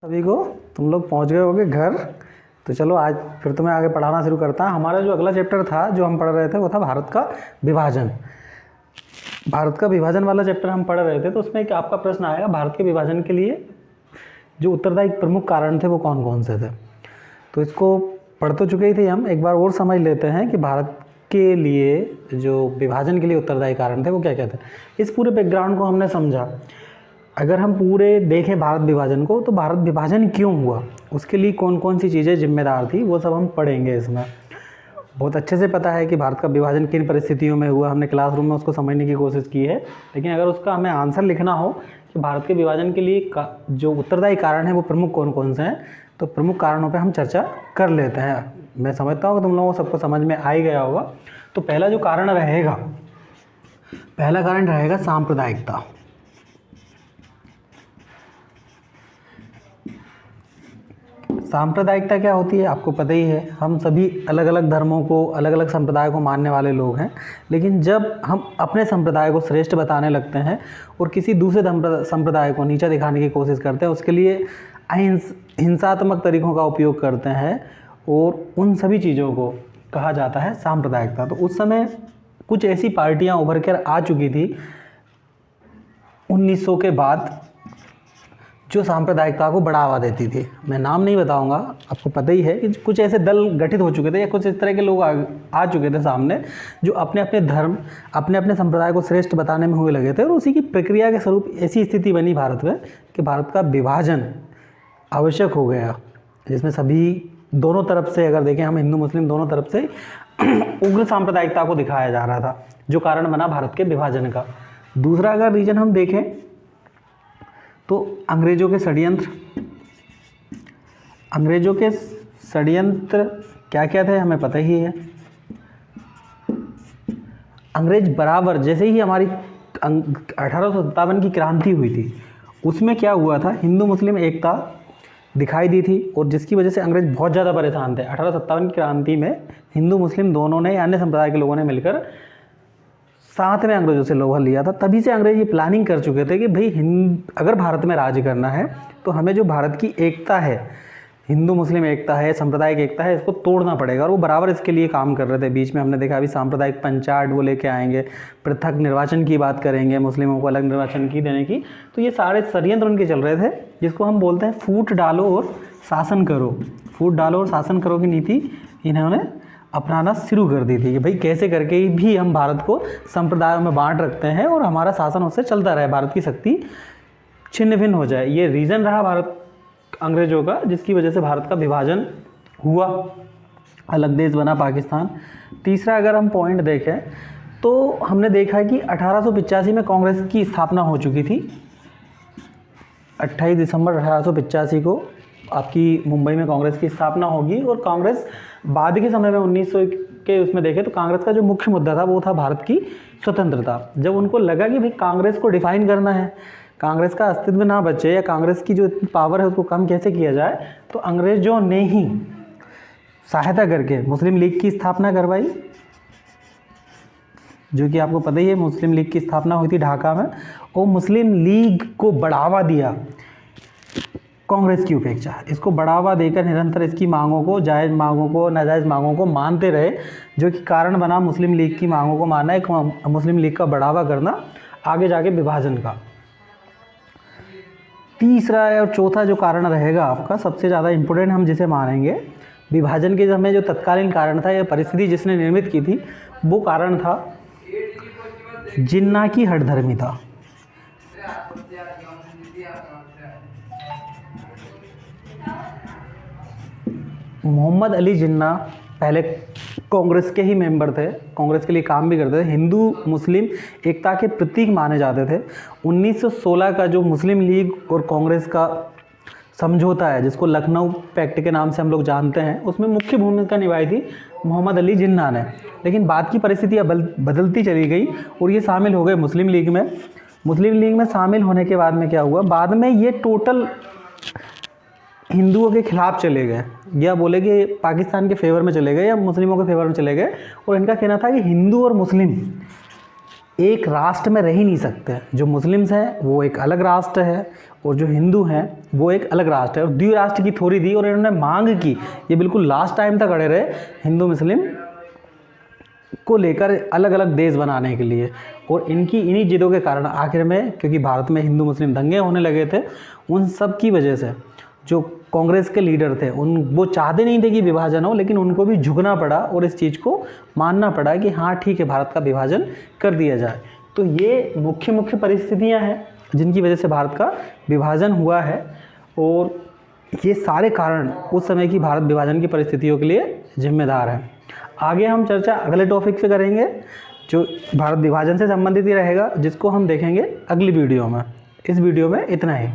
सभी को तुम लोग पहुंच गए होगे घर। तो चलो आज फिर तुम्हें आगे पढ़ाना शुरू करता है। हमारा जो अगला चैप्टर था जो हम पढ़ रहे थे वो था भारत का विभाजन। भारत का विभाजन वाला चैप्टर हम पढ़ रहे थे। तो उसमें एक आपका प्रश्न आएगा, भारत के विभाजन के लिए जो उत्तरदायी प्रमुख कारण थे वो कौन कौन से थे। तो इसको पढ़ तो चुके ही थे हम, एक बार और समझ लेते हैं कि भारत के लिए जो विभाजन के लिए उत्तरदायी कारण थे वो क्या क्या थे। इस पूरे बैकग्राउंड को हमने समझा। अगर हम पूरे देखें भारत विभाजन को, तो भारत विभाजन क्यों हुआ, उसके लिए कौन कौन सी चीज़ें जिम्मेदार थी, वो सब हम पढ़ेंगे। इसमें बहुत अच्छे से पता है कि भारत का विभाजन किन परिस्थितियों में हुआ, हमने क्लासरूम में उसको समझने की कोशिश की है। लेकिन अगर उसका हमें आंसर लिखना हो कि भारत के विभाजन के लिए जो उत्तरदायी कारण है वो प्रमुख कौन कौन से हैं, तो प्रमुख कारणों पर हम चर्चा कर लेते हैं। मैं समझता हूँ कि तुम लोगों को सबको समझ में आ ही गया होगा। तो पहला जो कारण रहेगा, पहला कारण रहेगा सांप्रदायिकता। सांप्रदायिकता क्या होती है आपको पता ही है। हम सभी अलग अलग धर्मों को, अलग अलग संप्रदाय को मानने वाले लोग हैं। लेकिन जब हम अपने संप्रदाय को श्रेष्ठ बताने लगते हैं और किसी दूसरे संप्रदाय को नीचा दिखाने की कोशिश करते हैं, उसके लिए हिंसात्मक तरीक़ों का उपयोग करते हैं, और उन सभी चीज़ों को कहा जाता है सांप्रदायिकता। तो उस समय कुछ ऐसी पार्टियाँ उभर कर आ चुकी थी 1900 के बाद, जो सांप्रदायिकता को बढ़ावा देती थी। मैं नाम नहीं बताऊंगा, आपको पता ही है कि कुछ ऐसे दल गठित हो चुके थे या कुछ इस तरह के लोग आ चुके थे सामने, जो अपने अपने धर्म, अपने अपने संप्रदाय को श्रेष्ठ बताने में हुए लगे थे। और उसी की प्रक्रिया के स्वरूप ऐसी स्थिति बनी भारत में कि भारत का विभाजन आवश्यक हो गया, जिसमें सभी दोनों तरफ से, अगर देखें हम हिंदू मुस्लिम दोनों तरफ से उग्र सांप्रदायिकता को दिखाया जा रहा था, जो कारण बना भारत के विभाजन का। दूसरा अगर रीजन हम देखें तो अंग्रेज़ों के षड्यंत्र। अंग्रेज़ों के षड्यंत्र क्या क्या थे हमें पता ही है। अंग्रेज बराबर, जैसे ही हमारी 1857 की क्रांति हुई थी, उसमें क्या हुआ था, हिंदू मुस्लिम एकता दिखाई दी थी, और जिसकी वजह से अंग्रेज बहुत ज़्यादा परेशान थे। 1857 की क्रांति में हिंदू मुस्लिम दोनों ने, अन्य संप्रदाय के लोगों ने मिलकर साथ में अंग्रेज़ों से लोहा लिया था। तभी से अंग्रेज ये प्लानिंग कर चुके थे कि भाई अगर भारत में राज करना है तो हमें जो भारत की एकता है, हिंदू मुस्लिम एकता है, सांप्रदायिक एकता है, इसको तोड़ना पड़ेगा। और वो बराबर इसके लिए काम कर रहे थे। बीच में हमने देखा अभी सांप्रदायिक पंचायत वो लेके आएंगे, पृथक निर्वाचन की बात करेंगे, मुस्लिमों को अलग निर्वाचन की देने की। तो ये सारे षड्यंत्र उनके चल रहे थे, जिसको हम बोलते हैं फूट डालो और शासन करो। फूट डालो और शासन करो की नीति इन्होंने अपनाना शुरू कर दी थी कि भाई कैसे करके भी हम भारत को संप्रदायों में बांट रखते हैं और हमारा शासन उससे चलता रहे, भारत की शक्ति छिन्न भिन्न हो जाए। ये रीज़न रहा भारत अंग्रेज़ों का, जिसकी वजह से भारत का विभाजन हुआ, अलग देश बना पाकिस्तान। तीसरा अगर हम पॉइंट देखें तो हमने देखा है कि 1885 में कांग्रेस की स्थापना हो चुकी थी। 28 दिसंबर 1885 को आपकी मुंबई में कांग्रेस की स्थापना होगी। और कांग्रेस बाद के समय में 1900 के उसमें देखें तो कांग्रेस का जो मुख्य मुद्दा था वो था भारत की स्वतंत्रता। जब उनको लगा कि भाई कांग्रेस को डिफाइन करना है, कांग्रेस का अस्तित्व ना बचे या कांग्रेस की जो इतनी पावर है उसको कम कैसे किया जाए, तो अंग्रेजों ने ही सहायता करके मुस्लिम लीग की स्थापना करवाई, जो कि आपको पता ही है मुस्लिम लीग की स्थापना हुई थी ढाका में। और मुस्लिम लीग को बढ़ावा दिया कांग्रेस की उपेक्षा। इसको बढ़ावा देकर निरंतर इसकी मांगों को, जायज़ मांगों को, नाजायज़ मांगों को मानते रहे, जो कि कारण बना मुस्लिम लीग की मांगों को मानना, एक मुस्लिम लीग का बढ़ावा करना, आगे जाके विभाजन का। तीसरा और चौथा जो कारण रहेगा आपका सबसे ज़्यादा इम्पोर्टेंट, हम जिसे मानेंगे विभाजन के समय जो तत्कालीन कारण था या परिस्थिति जिसने निर्मित की थी, वो कारण था जिन्ना की हठधर्मिता। मोहम्मद अली जिन्ना पहले कांग्रेस के ही मेंबर थे, कांग्रेस के लिए काम भी करते थे, हिंदू मुस्लिम एकता के प्रतीक माने जाते थे। 1916 का जो मुस्लिम लीग और कांग्रेस का समझौता है, जिसको लखनऊ पैक्ट के नाम से हम लोग जानते हैं, उसमें मुख्य भूमिका निभाई थी मोहम्मद अली जिन्ना ने। लेकिन बाद की परिस्थितियाँ बदलती चली गई और ये शामिल हो गए मुस्लिम लीग में। मुस्लिम लीग में शामिल होने के बाद में क्या हुआ, बाद में ये टोटल हिंदुओं के खिलाफ चले गए, या बोले कि पाकिस्तान के फेवर में चले गए या मुस्लिमों के फेवर में चले गए। और इनका कहना था कि हिंदू और मुस्लिम एक राष्ट्र में रह ही नहीं सकते। जो मुस्लिम्स हैं वो एक अलग राष्ट्र है और जो हिंदू हैं वो एक अलग राष्ट्र है, और द्विराष्ट्र की थ्योरी दी और इन्होंने मांग की, ये बिल्कुल लास्ट टाइम तक अड़े रहे हिंदू मुस्लिम को लेकर अलग अलग देश बनाने के लिए। और इनकी इन्हीं जिदों के कारण आखिर में, क्योंकि भारत में हिंदू मुस्लिम दंगे होने लगे थे, उन सब की वजह से जो कांग्रेस के लीडर थे वो चाहते नहीं थे कि विभाजन हो, लेकिन उनको भी झुकना पड़ा और इस चीज़ को मानना पड़ा कि हाँ ठीक है, भारत का विभाजन कर दिया जाए। तो ये मुख्य परिस्थितियाँ हैं जिनकी वजह से भारत का विभाजन हुआ है, और ये सारे कारण उस समय की भारत विभाजन की परिस्थितियों के लिए जिम्मेदार हैं। आगे हम चर्चा अगले टॉपिक पे करेंगे जो भारत विभाजन से संबंधित ही रहेगा, जिसको हम देखेंगे अगली वीडियो में। इस वीडियो में इतना ही।